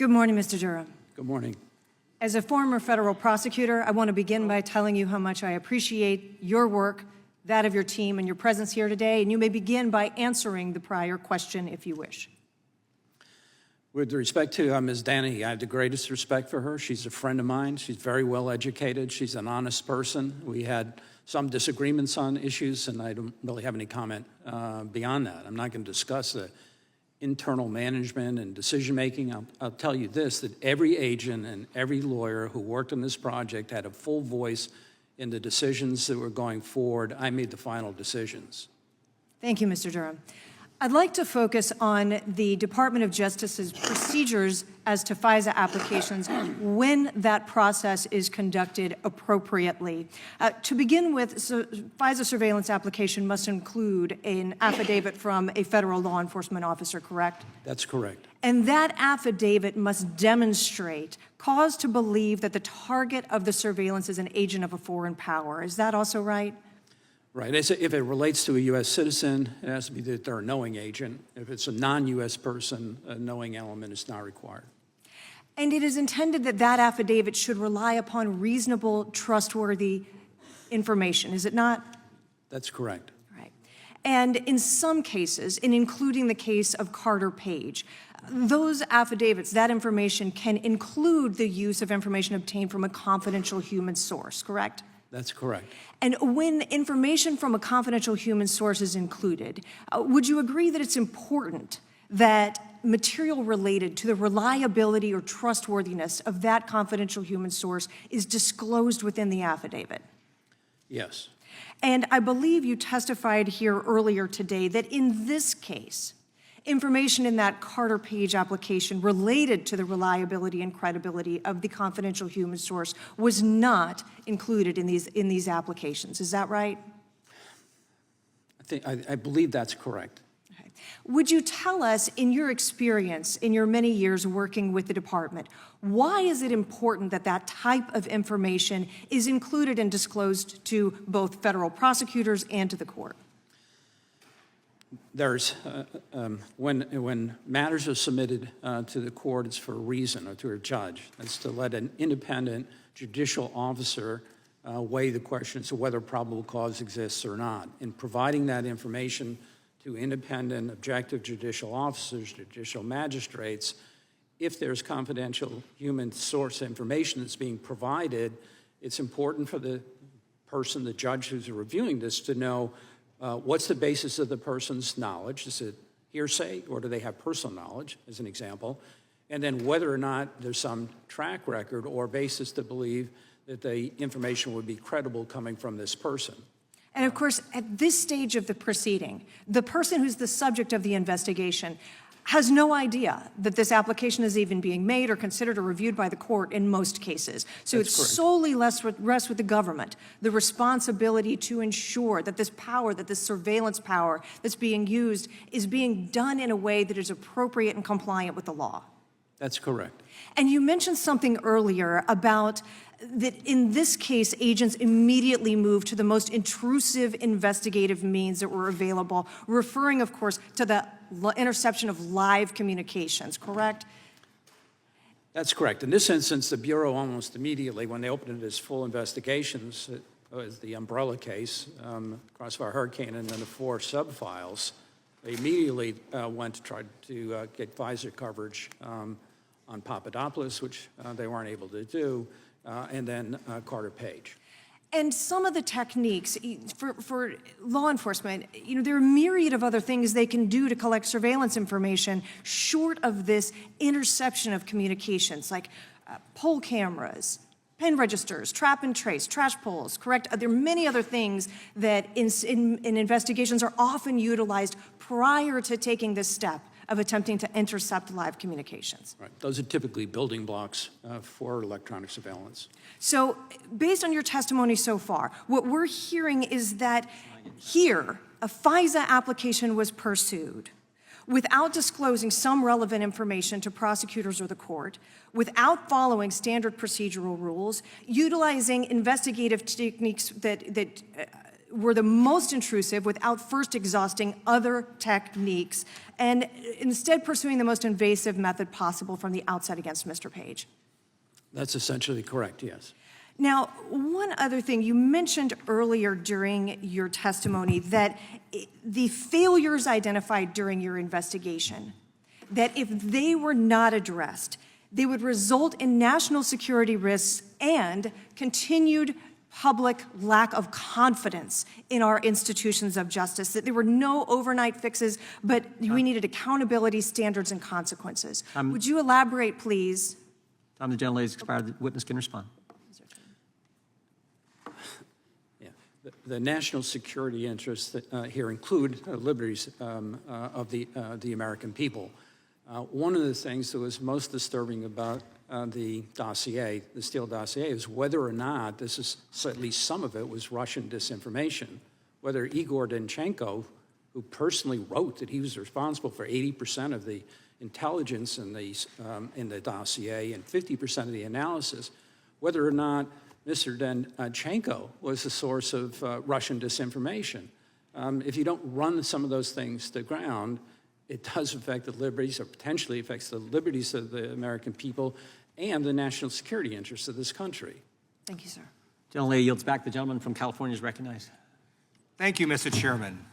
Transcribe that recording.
Good morning, Mr. Durham. Good morning. As a former federal prosecutor, I want to begin by telling you how much I appreciate your work, that of your team, and your presence here today. And you may begin by answering the prior question if you wish. With respect to Ms. Danahy, I have the greatest respect for her. She's a friend of mine. She's very well educated. She's an honest person. We had some disagreements on issues, and I don't really have any comment beyond that. I'm not going to discuss the internal management and decision-making. I'll tell you this, that every agent and every lawyer who worked on this project had a full voice in the decisions that were going forward. I made the final decisions. Thank you, Mr. Durham. I'd like to focus on the Department of Justice's procedures as to FISA applications when that process is conducted appropriately. To begin with, FISA surveillance application must include an affidavit from a federal law enforcement officer, correct? That's correct. And that affidavit must demonstrate cause to believe that the target of the surveillance is an agent of a foreign power. Is that also right? Right. If it relates to a U.S. citizen, it has to be that they're a knowing agent. If it's a non-U.S. person, a knowing element is not required. And it is intended that that affidavit should rely upon reasonable, trustworthy information, is it not? That's correct. Right. And in some cases, in including the case of Carter Page, those affidavits, that information can include the use of information obtained from a confidential human source, correct? That's correct. And when information from a confidential human source is included, would you agree that it's important that material related to the reliability or trustworthiness of that confidential human source is disclosed within the affidavit? Yes. And I believe you testified here earlier today that in this case, information in that Carter Page application related to the reliability and credibility of the confidential human source was not included in these applications. Is that right? I believe that's correct. Okay. Would you tell us, in your experience, in your many years working with the department, why is it important that that type of information is included and disclosed to both federal prosecutors and to the court? There's, when matters are submitted to the court, it's for a reason, or to a judge. It's to let an independent judicial officer weigh the question as to whether probable cause exists or not. In providing that information to independent, objective judicial officers, judicial magistrates, if there's confidential human source information that's being provided, it's important for the person, the judge who's reviewing this, to know what's the basis of the person's knowledge? Is it hearsay, or do they have personal knowledge, as an example? And then whether or not there's some track record or basis to believe that the information would be credible coming from this person. And of course, at this stage of the proceeding, the person who's the subject of the investigation has no idea that this application is even being made or considered or reviewed by the court in most cases. So That's it's correct. solely rests with the government, the responsibility to ensure that this power, that this surveillance power that's being used is being done in a way that is appropriate and compliant with the law. That's correct. And you mentioned something earlier about that in this case, agents immediately moved to the most intrusive investigative means that were available, referring, of course, to the interception of live communications, correct? That's correct. In this instance, the Bureau almost immediately, when they opened it as full investigations, it was the umbrella case, Crossfire Hurricane, and then the 4 sub-files, they immediately went to try to get FISA coverage on Papadopoulos, which they weren't able to do, and then Carter Page. And some of the techniques for law enforcement, you know, there are a myriad of other things they can do to collect surveillance information short of this interception of communications, like poll cameras, pen registers, trap and trace, trash pulls, correct? There are many other things that in investigations are often utilized prior to taking this step of attempting to intercept live communications. Right. Those are typically building blocks for electronic surveillance. So based on your testimony so far, what we're hearing is that here, a FISA application was pursued without disclosing some relevant information to prosecutors or the court, without following standard procedural rules, utilizing investigative techniques that were the most intrusive without first exhausting other techniques and instead pursuing the most invasive method possible from the outset against Mr. Page. That's essentially correct, yes. Now, one other thing, you mentioned earlier during your testimony that the failures identified during your investigation, that if they were not addressed, they would result in national security risks and continued public lack of confidence in our institutions of justice, that there were no overnight fixes, but we needed accountability, standards, and consequences. Would you elaborate, please? Time the gentlelady has expired. The witness can respond. Yeah. The national security interests here include liberties of the American people. One of the things that was most disturbing about the dossier, the Steele dossier, is whether or not this is, so at least some of it was Russian disinformation, whether Igor Danchenko, who personally wrote that he was responsible for 80% of the intelligence in the dossier and 50% of the analysis, whether or not Mr. Danchenko was the source of Russian disinformation. If you don't run some of those things to ground, it does affect the liberties, or potentially affects the liberties of the American people and the national security interests of this country. Thank you, sir. Gentlelady yields back. The gentleman from California is recognized. Thank you, Mr. Chairman.